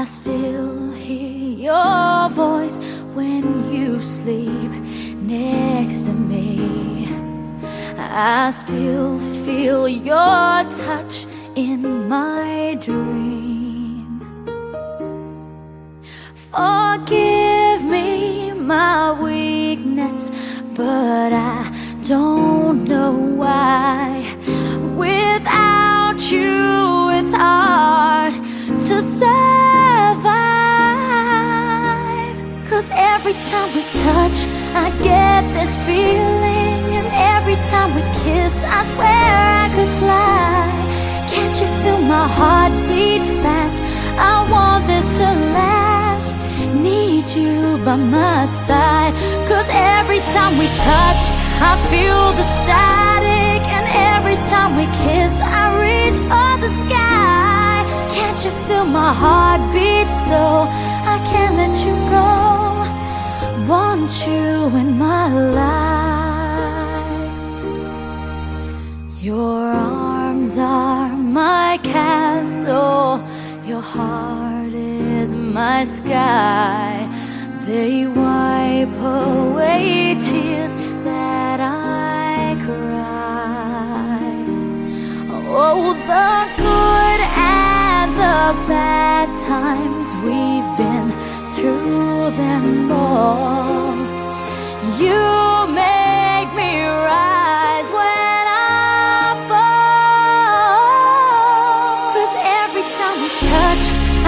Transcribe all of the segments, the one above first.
I still hear your voice when you sleep next to me. I still feel your touch in my dream. Forgive me my weakness, but I don't know why. Without you, it's hard to survive. 'Cause every time we touch, I get this feeling. And every time we kiss, I swear I could fly. Can't you feel my heart beat fast? I want this to last. Need you by my side. 'Cause every time we touch, I feel the static. And every time we kiss, I reach for the sky. Can't you feel my heart beat so I can't let you go? Want you in my life. Your arms are my castle. Your heart is my sky. They wipe away tears that I cried. Oh, the good and the bad times, we've been through them all. You make me rise when I fall. 'Cause every time we touch,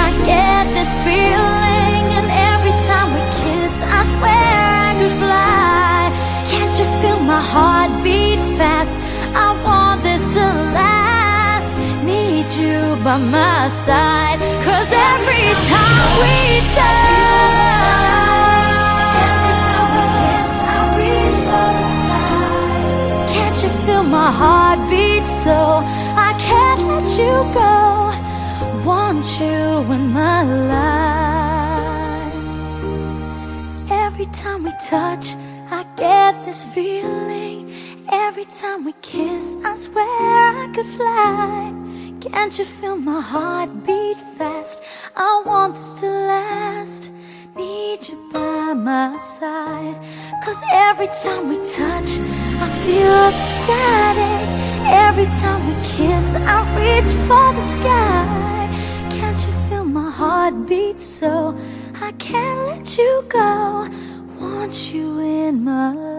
I get this feeling. And every time we kiss, I swear I could fly. Can't you feel my heart beat fast? I want this to last. Need you by my side. 'Cause every time we touch, every time we kiss, I reach for the sky. Can't you feel my heart beat so I can't let you go? Want you in my life. Every time we touch, I get this feeling. Every time we kiss, I swear I could fly. Can't you feel my heart beat fast? I want this to last. Need you by my side. 'Cause every time we touch, I feel the static. Every time we kiss, I reach for the sky. Can't you feel my heart beat so I can't let you go? Want you in my life.